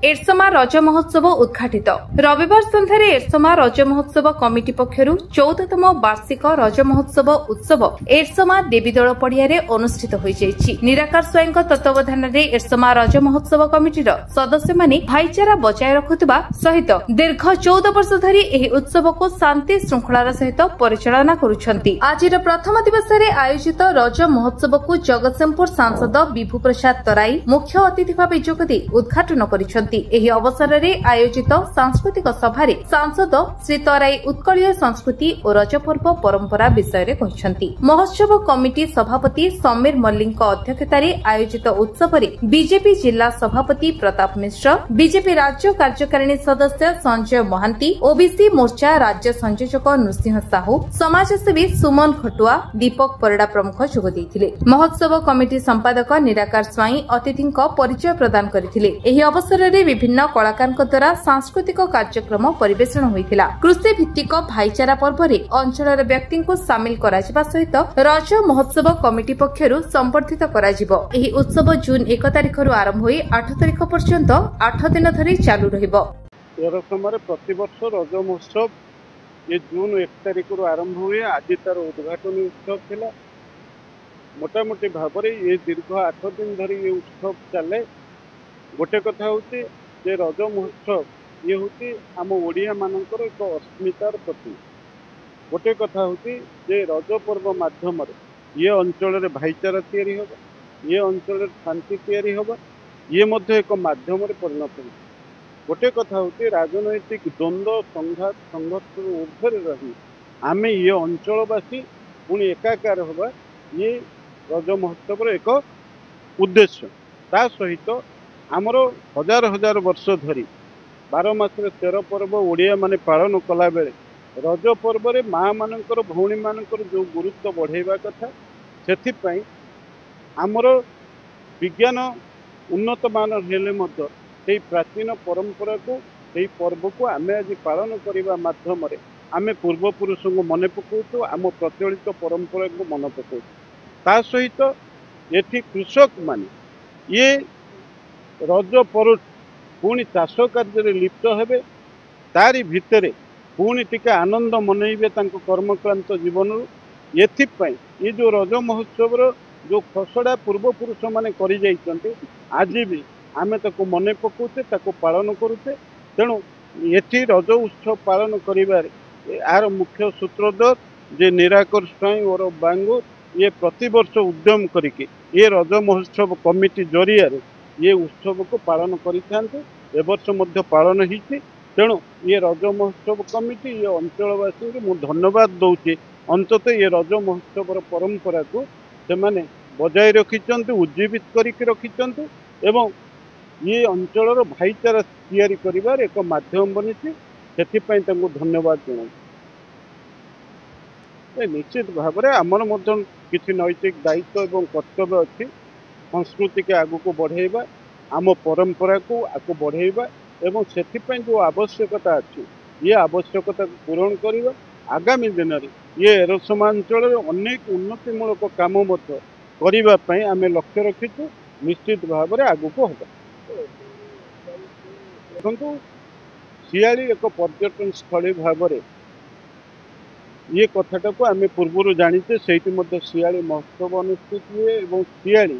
एरसमा रज महोत्सव उद्घाटित रविवार सन्धार एरसमा रज महोत्सव कमिटी पक्षर 14तम वार्षिक रज महोत्सव उत्सव एरसमा देवीदोल पड़िया अनुष्ठित हो निराकार स्वाईं तत्वावधान में एरसमा रज महोत्सव कमिटीर सदस्य माने भाईचारा बजाय रखुवा सहित दीर्घ 14 वर्ष धरी एही उत्सव को शांति श्रृंखलार सहित परिचालना करुछंती। आज प्रथम दिवस आयोजित रज महोत्सव को जगतसिंहपुर सांसद विभू प्रसाद तराई मुख्य अतिथि भाव जोगदी उद्घाटन करिसेंती। एही अवसर में आयोजित सांस्कृतिक सभारे सांसद श्री तराई उत्कलीय संस्कृति और रजपर्व परंपरा विषय में कहते। महोत्सव कमिटी सभापति समीर मल्लिक अध्यक्षतार आयोजित उत्सव में बीजेपी जिला सभापति प्रताप मिश्र, बीजेपी राज्य कार्यकारिणी सदस्य संजय महांती, ओबीसी मोर्चा राज्य संयोजक नृसिंह साहू, समाजसेवी सुमन खटुआ, दीपक परिड़ा प्रमुख जोग देइथिले। महोत्सव कमिटी संपादक निराकार स्वाई अतिथि परिचय प्रदान करथिले। एही अवसर में विभिन्न कलाकार द्वारा सांस्कृतिक कार्यक्रम परिवेषण होइथिला। कृषि भित्तिक भाईचारा पर्व में अंचल व्यक्ति को सामिल कराजिबा सहित रज महोत्सव कमिटी पक्षरु संवर्धित कराजिबो। एही उत्सव जून 1 तारिख आरंभ होई 8 तारिख पर्यंत 8 दिन धरि चालू रहिबो। एरसमारे प्रतिवर्ष रज महोत्सव ये जून 1 तारिख आरंभ हुए। आज तार उद्घाटन उत्सव थिला। मोटामोटी भाव में ये दीर्घ 8 दिन धरी ये उत्सव चले। गोटे कथा होती जे रज महोत्सव ये होती आम ओडिया मानकर एक अस्मितार प्रतीक। गोटे कथा होती जे रज पर्व माध्यम ये अंचल भाईचारा तैयारी होगा, ये अंचल शांति तैयारी होगा, ये मध्य एक माध्यम परिणत हो। गोटे कथा होती राजनैतिक द्वंद्व संघात संघर्ष ऊर्धरे रही आमे ये अंचलवासी पुणी एकाकार होगा, ये रज महोत्सव एक उद्देश्य। ता सहित आमर हजार हजार वर्ष धरी 12 मासरे 13 पर्व ओडिया माने पालन कला बेले रज पर्व रे माँ मानकर भौणी मानकर जो गुरुत्व बढ़ेवा कथा सेथिपाई आमर विज्ञान उन्नत मान हेले मध्य सेही प्राचीन परंपरा को सेही पर्व को आमे आज पालन करने माध्यम आमे पूर्वपुरुष को मन पकाऊ, आम प्रचलित परंपरा को मन पकाऊ। ता सहित एठी कृषक माने ये रज पर पुणी चाष कार्य लिप्त हेबे, तारी भितरे पुणी टिके आनंद मनइबे तांको कर्मक्रांत जीवन। एथिपाई ये जो रज महोत्सव जो खसड़ा पूर्वपुरुष माने करि जाइछन्ते आज भी आमे ताको मने पकाउते, ताको पालन करुते। तेणु एठी रज उत्सव पालन करिबारे आर मुख्य सूत्रधर जे निराकर स्वाई और बांगुर ये प्रतिवर्ष उद्यम करिके ये रज महोत्सव कमिटी जरिया ये उत्सव को पालन करिथान्ते। ए वर्ष मध्य पालन होइछि। तेणु ये रज महोत्सव कमिटी ये अंचलवासी को मु धन्यवाद दौचे। अंततः ये रज महोत्सव परंपरा को से माने बजाय रखिचंते, उज्जीवित करिके रखिचंते एवं ये अंचल भाईचारा तैयारी करिवार एक माध्यम बनिछि। सेथिपाई तांको धन्यवाद जणाउ। निश्चित भाव में आमर मध्य किछि नैतिक दायित्व एवं कर्तव्य अच्छी। संस्कृति के आगु को बढ़ेबा, आम परंपरा को आगु बढ़ेबा एवं सेथिपाई जो आवश्यकता अच्छी ये आवश्यकता को पूरण करवा। आगामी दिन में ये एरसमा अंचल अनेक उन्नतिमूलक काम करने आम लक्ष्य रखीचु। निश्चित भाव में आगु को होगा। देखु सियाली एक पर्यटन स्थली भाव में ये कथाटा को आम पूर्व जानीचे। से सियाली महोत्सव अनुष्ठित हुए और सियाली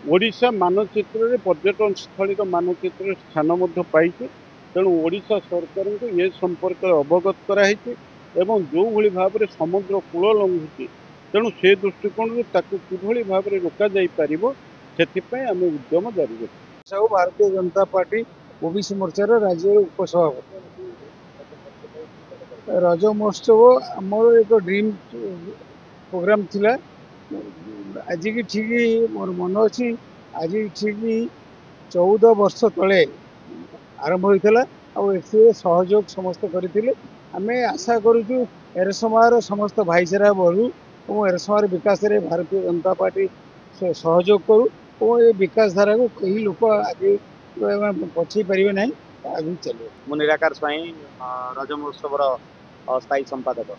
ओडिशा मानचित्र रे पर्यटन स्थली मानचित्र स्थान पाई। तेणु ओडिशा सरकार को ये संपर्क अवगत कराई एवं जो भली भाव में समुद्र कूल लंघुची, तेणु से दृष्टिकोण किभली भाव में रोक जाई पारिबो सेथिपाई आमे उद्यम जारी रखिछु। भारतीय जनता पार्टी ओबीसी मोर्चार राज्य उपसभापति। रज महोत्सव आमर एक ड्रीम प्रोग्राम थिला। आज की ठीक मोर मन अच्छी आज ठीक 14 वर्ष तले आरंभ होता और सहयोग समस्त करते। आम आशा करुचु एरसमार समस्त भाईचारा बढ़ू और एरसमार विकास रे भारतीय जनता पार्टी सहयोग करू और ये विकास धारा को कई लोग आगे पछई पारे ना आगे चलो। मु निराकार स्वाई रज महोत्सव अस्थायी संपादक।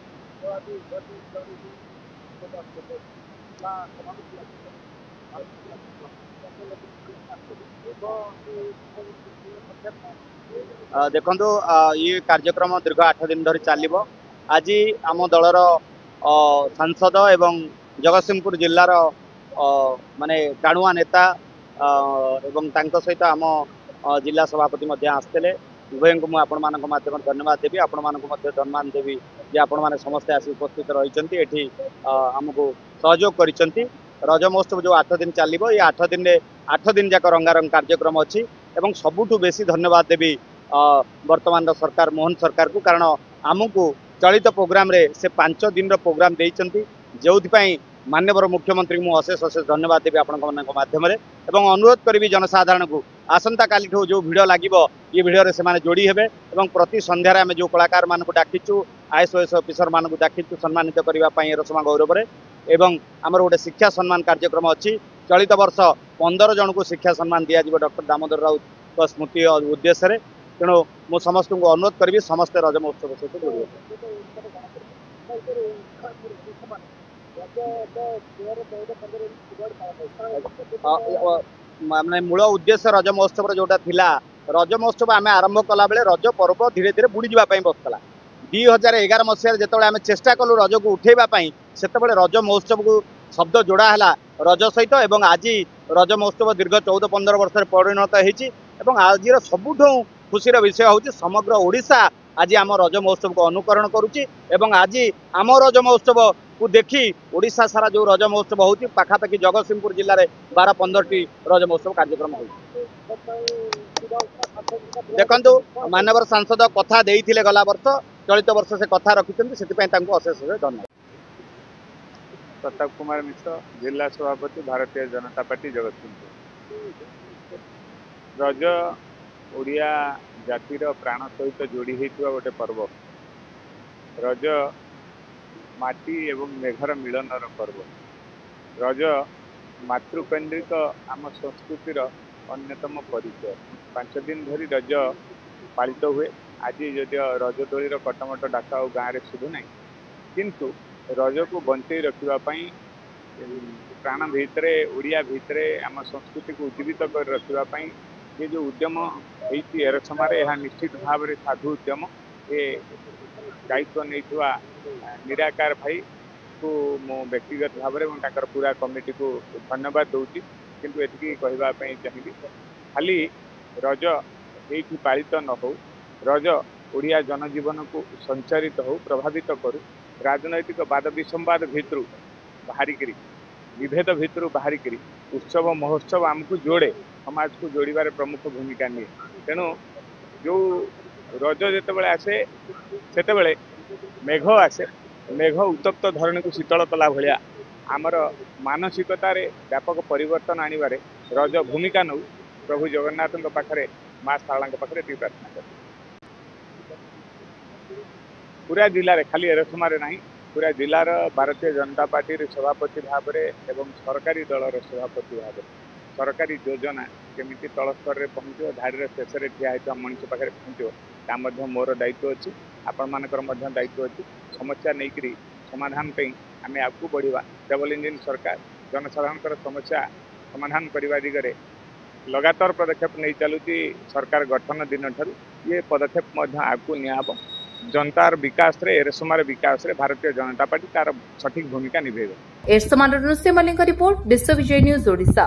देखु ये कार्यक्रम दीर्घ 8 दिन धरी चलो। आज आम दलर सांसद एवं जगतसिंहपुर जिलार माने टाणुआ नेता एवं सहित आम जिला सभापति आसते उभय को आपण माध्यम धन्यवाद देवी आपण मानक धन्यवाद देवी जे आपण मैंने समस्ते आसी उपस्थित रही आमको सहयोग कर रज महोत्सव जो 8 दिन चलो ये 8 दिन 8 दिन जाक रंगारंग कार्यक्रम अच्छी एवं सबुठू बेसी धन्यवाद देवी वर्तमान सरकार मोहन सरकार को कारण आमको चलित प्रोग्राम रे से 5 दिन प्रोग्राम देइचंती जो माननीय मुख्यमंत्री को अशेष अशेष धन्यवाद देवी आपण माध्यम अनुरोध करी जनसाधारण को आसंता काली जो भिड़ लगे ये भिड़ से जोड़ी हेबे एवं प्रति संध्यार आम जो कलाकार मान डाकिचु IAS ऑफिसर मान डाकिचु सम्मानित करने एरसमा गौरव एवं आमर गोटे शिक्षा सम्मान कार्यक्रम अच्छी चलित वर्ष 15 जन को शिक्षा सम्मान दिया डॉक्टर दामोदर राउत स्मृति उद्देश्य तेणु मु समस्त को अनुरोध करी समस्ते रज महोत्सव सहित जोड़ माने मूल उद्देश्य रज महोत्सव जोटा थिला रज महोत्सव आम आरंभ कला बेले रज पर्व धीरे धीरे बुड़ी जावाई बसला 2011 मसीह जो आम चेष्टा कलु रज को उठेबाई से रज महोत्सव को शब्द जोड़ा है रज सहित एवं आज रज महोत्सव दीर्घ 14-15 वर्ष परिणत होती आज सबुठ खुशीर विषय हूँ समग्र ओडिशा आज आम रज महोत्सव को अनुकरण करुच्ची आज आम रज महोत्सव को देखी ओडिशा सारा जो रज महोत्सव होती पाखापाखि जगतसिंहपुर जिले में 12-15 रज महोत्सव कार्यक्रम हो देखु माननीय सांसद कथा देइथिले गला वर्ष चलित वर्ष से कथा रखिछन्ति सेति अशेष धन्यवाद। प्रताप कुमार मिश्र जिला सभापति भारतीय जनता पार्टी जगतसिंहपुर। रज ओडिया जातिर प्राण सहित जोड़ी होता गोटे पर्व रज माटी एवं मेघर मिलनर पर्व रज मातृकेन्द्रिक आम संस्कृतिर अन्यतम परिचय 5 दिन धरी रज पालित हुए आज जदि रज दोलीर कटमट डाक और गाँव में शुभु ना किंतु रज को बंचे रखापी प्राण भितर ओडिया भितर आम संस्कृति को उज्जीवित कर रखापी ये जो उद्यम होती एरसमार यह निश्चित भाव में साधु उद्यम ये दायित्व नहीं निराकार भाई को मो व्यक्तिगत भाव में पूरा कमिटी को धन्यवाद दूसरी किंतु एति कहवाई चाहिए खाली रज ये पालित न हो रज ओडिया जनजीवन को संचारित हो प्रभावित करू राजनैतिक वाद विसंवाद भितर बाहरिक विभेद भितर बाहरिक उत्सव महोत्सव आमको जोड़े समाज को जोड़बार प्रमुख भूमिका निए तेणु जो रज जिते आसे से मेघ आसे मेघ उत्तप्त धरणी को शीतल कला भाया आमर मानसिकतार व्यापक परिवर्तन आनबार रज भूमिका नौ प्रभु जगन्नाथ पाखे माँ शारला पाखे प्रार्थना कर पूरा जिले में खाली एरसमार ना पूरा जिलार भारतीय जनता पार्टी सभापति भाव एवं सरकारी दलर सभापति भाव सरकारी योजना केमी तल स्तर में पहुँचो धाड़ी शेष में ठिया होता मनीष पाखे पहुँचो ता मोर दायित्व अच्छी आपण मानकर दायित्व अच्छी समस्या नहीं समाधान आम आगू बढ़ा डबल इंजिन सरकार जनसाधारण समस्या समाधान करने दिगरे लगातार पदक्षेप नहीं चलुची सरकार गठन दिन ठारू ये पदक्षेप आगू नियाब जनतार विकास रे एरसमार विकास रे भारतीय जनता पार्टी तार सठिक भूमिका निभेब। एरसमार नृत्य मलिक रिपोर्ट विश्व विजय न्यूज ओडिशा।